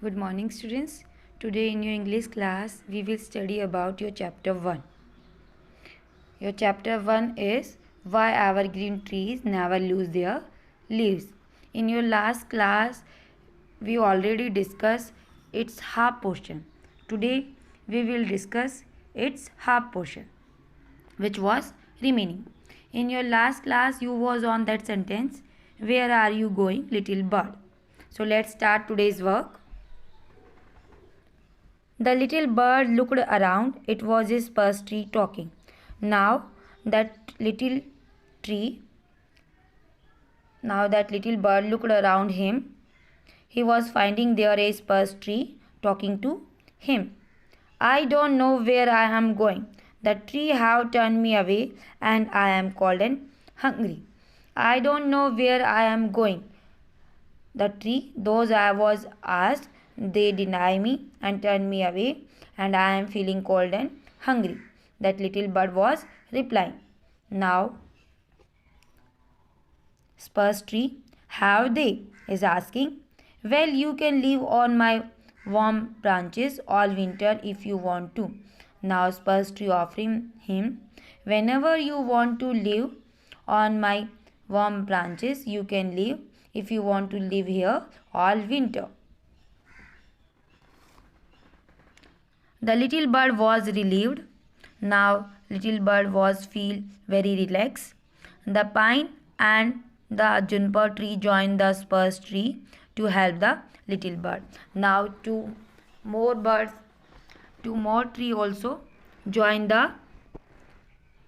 Good morning, students. Today in your English class, we will study about your chapter 1. Your chapter 1 is Why Our Green Trees Never Lose Their Leaves. In your last class, we already discussed its half portion. Today, we will discuss its half portion, which was remaining. In your last class, you was on that sentence, Where are you going, little bird? So, let's start today's work. The little bird looked around. It was his first tree talking. Now that little tree, now that little bird looked around him, he was finding there a spruce tree talking to him. I don't know where I am going. The tree have turned me away and I am cold and hungry. I don't know where I am going. The tree, those I was asked, they deny me and turn me away, and I am feeling cold and hungry. That little bird was replying. Now, spruce tree, have they? Is asking. Well, you can live on my warm branches all winter if you want to. Now, spruce tree offering him, whenever you want to live on my warm branches, you can live if you want to live here all winter. The little bird was relieved. Now little bird was feel very relaxed. The pine and the juniper tree joined the spruce tree to help the little bird. Now two more tree also joined the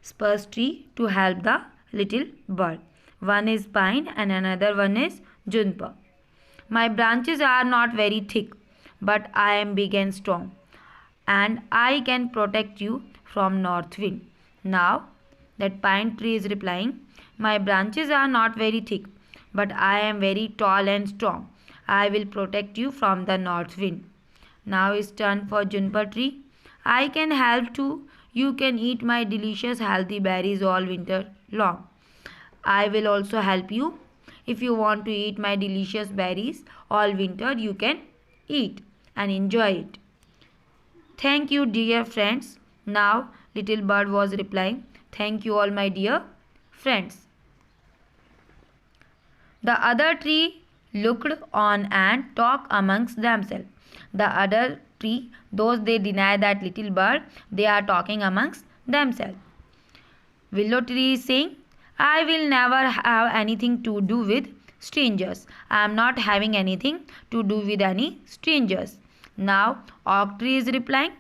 spruce tree to help the little bird. One is pine and another one is juniper. My branches are not very thick, but I am big and strong, and I can protect you from north wind. Now that pine tree is replying, my branches are not very thick, but I am very tall and strong. I will protect you from the north wind. Now it's turn for juniper tree. I can help too. You can eat my delicious healthy berries all winter long. I will also help you. If you want to eat my delicious berries all winter, you can eat and enjoy it. Thank you, dear friends. Now, little bird was replying, Thank you, all my dear friends. The other tree looked on and talked amongst themselves. The other tree, those they deny that little bird, they are talking amongst themselves. Willow tree is saying, I will never have anything to do with strangers. I am not having anything to do with any strangers. Now, oak tree is replying,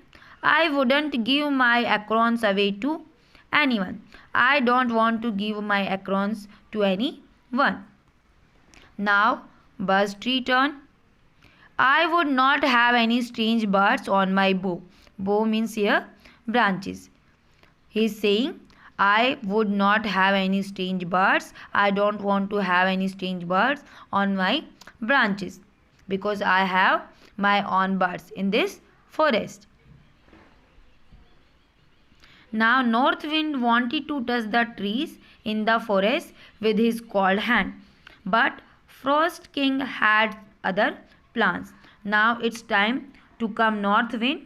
I wouldn't give my acorns away to anyone. I don't want to give my acorns to anyone. Now, birch tree turn. I would not have any strange birds on my bough. Bough means here branches. He is saying, I would not have any strange birds. I don't want to have any strange birds on my branches because I have my own birds in this forest. Now North Wind wanted to touch the trees in the forest with his cold hand, but Frost King had other plans. Now it's time to come North Wind,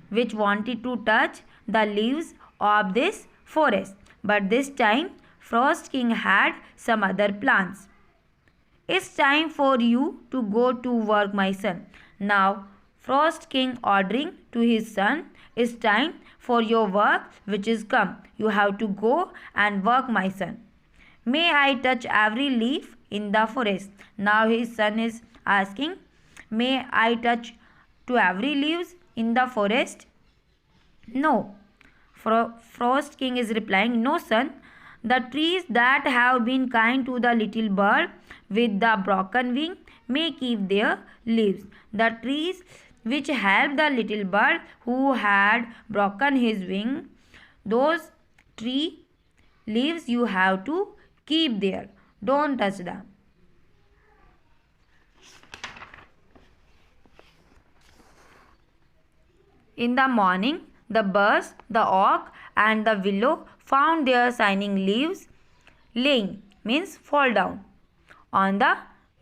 which wanted to touch the leaves of this forest. But this time Frost King had some other plans. It's time for you to go to work, my son. Now Frost King ordering to his son, it's time for your work which is come. You have to go and work, my son. May I touch every leaf in the forest? Now his son is asking, may I touch to every leaves in the forest? No. Frost King is replying, no son. The trees that have been kind to the little bird with the broken wing may keep their leaves. The trees which helped the little bird who had broken his wing, those tree leaves you have to keep there. Don't touch them. In the morning, the birch, the oak and the willow found their shining leaves laying, means fall down, on the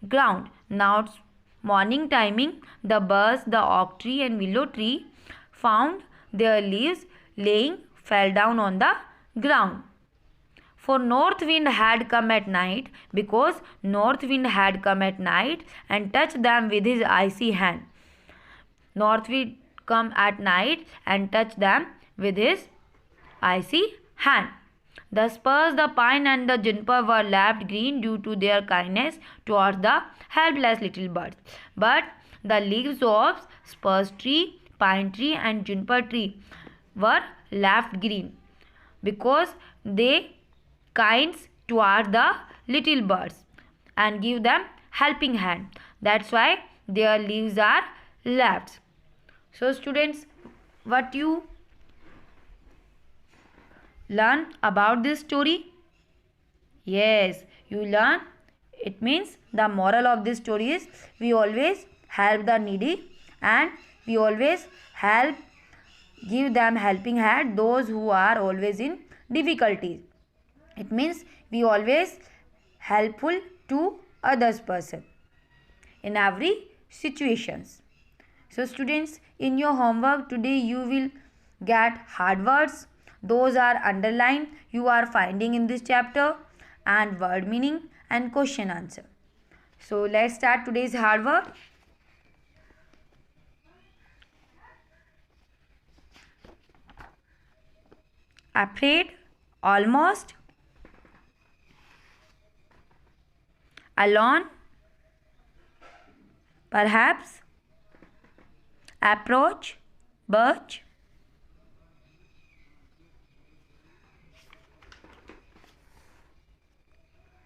ground. Now Morning timing, the birds, the oak tree and willow tree found their leaves laying fell down on the ground. For north wind had come at night, because north wind had come at night and touched them with his icy hand. North wind come at night and touched them with his icy hand. The spruce, the pine and the juniper were left green due to their kindness towards the helpless little birds. But the leaves of spruce tree, pine tree and juniper tree were left green because they kinds toward the little birds and give them helping hand. That's why their leaves are left. So students, what you learn about this story? Yes, you learn. It means the moral of this story is we always help the needy and we always give them helping hand those who are always in difficulties. It means we always helpful to others person in every situations. So students, in your homework today you will get hard words. Those are underlined, you are finding in this chapter, and word meaning and question answer. So let's start today's hard word. Afraid, almost. Alone, perhaps. Approach, birch.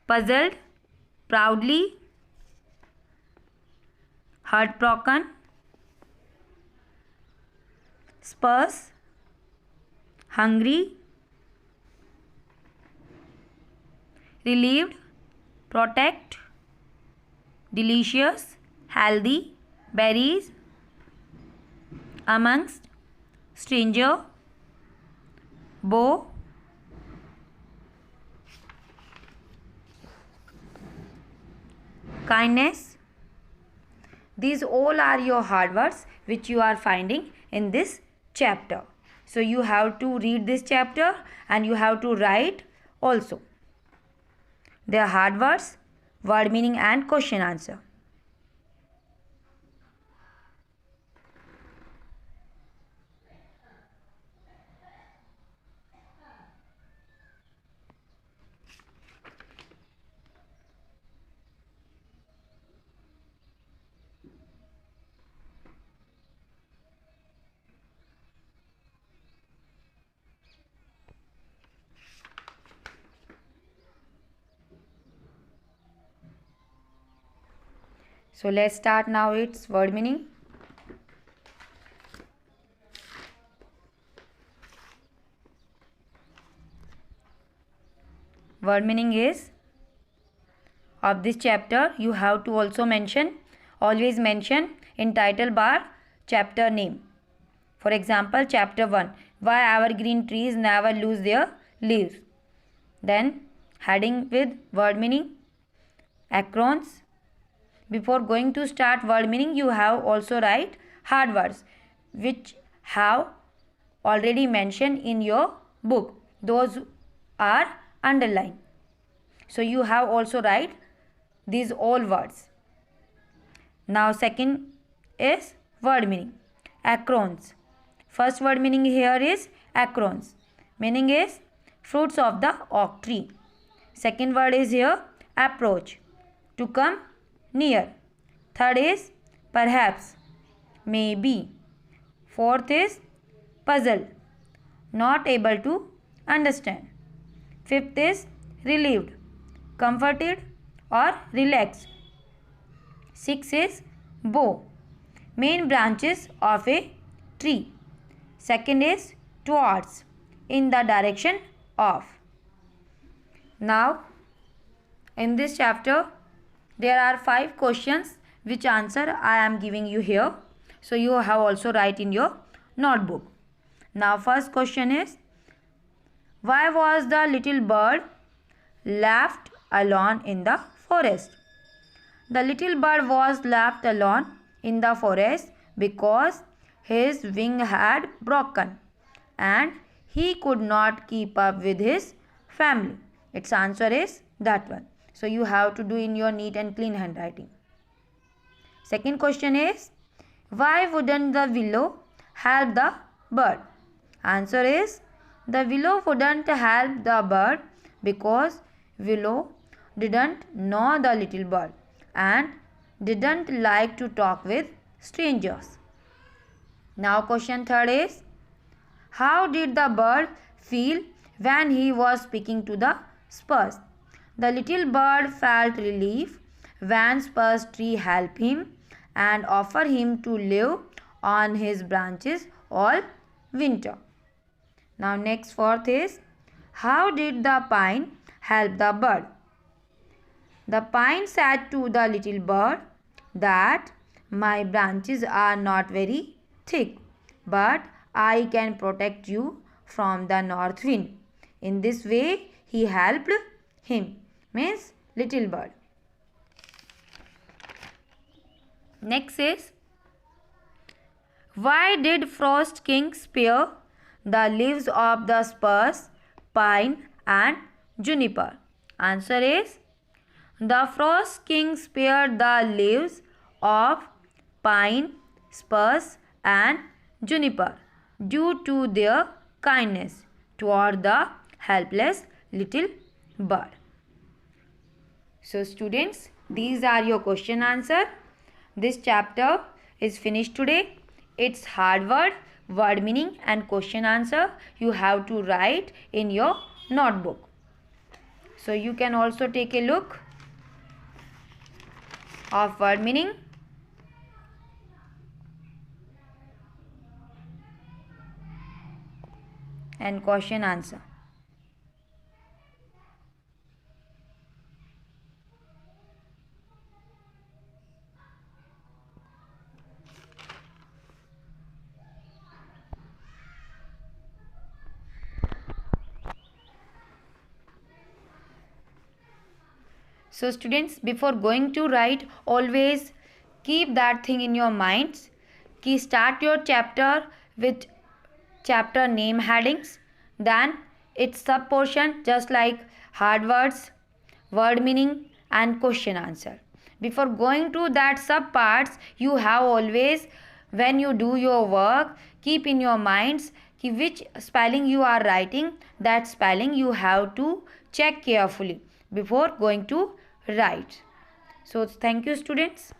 Puzzled, proudly. Heartbroken. Sparse, hungry. Relieved, protect. Delicious, healthy. Berries. Amongst, stranger. Bow. Kindness. These all are your hard words which you are finding in this chapter. So you have to read this chapter and you have to write also. Their hard words, word meaning and question answer. So let's start now its word meaning. Word meaning is of this chapter you have to also mention, always mention in title bar chapter name. For example, chapter 1, why evergreen trees never lose their leaves. Then heading with word meaning, acrons. Before going to start word meaning, you have also write hard words which have already mentioned in your book. Those are underlined. So you have also write these all words. Now second is word meaning, acrons. First word meaning here is acrons. Meaning is fruits of the oak tree. Second word is here approach, to come near. Third is perhaps, maybe. Fourth is puzzle, not able to understand. Fifth is relieved, comforted or relaxed. Sixth is bow, main branches of a tree. Second is towards, in the direction of. Now in this chapter there are 5 questions which answer I am giving you here. So you have also write in your notebook. Now first question is, why was the little bird left alone in the forest? The little bird was left alone in the forest because his wing had broken and he could not keep up with his family. Its answer is that one. So you have to do in your neat and clean handwriting. Second question is, why wouldn't the willow help the bird? Answer is, the willow wouldn't help the bird because willow didn't know the little bird and didn't like to talk with strangers. Now question third is, how did the bird feel when he was speaking to the spruce? The little bird felt relief when spruce tree helped him and offered him to live on his branches all winter. Now next fourth is, how did the pine help the bird? The pine said to the little bird that my branches are not very thick, but I can protect you from the north wind. In this way he helped him, means little bird. Next is, why did Frost King spare the leaves of the spruce, pine and juniper? Answer is, the Frost King spared the leaves of pine, spruce and juniper due to their kindness toward the helpless little bird. So students, these are your question answer. This chapter is finished today. It's hard word meaning and question answer you have to write in your notebook. So you can also take a look of word meaning. And question answer. So students, before going to write, always keep that thing in your minds. Start your chapter with chapter name headings, then its sub portion just like hard words, word meaning and question answer. Before going to that sub parts, you have always, when you do your work, keep in your minds which spelling you are writing. That spelling you have to check carefully before going to write. So thank you students.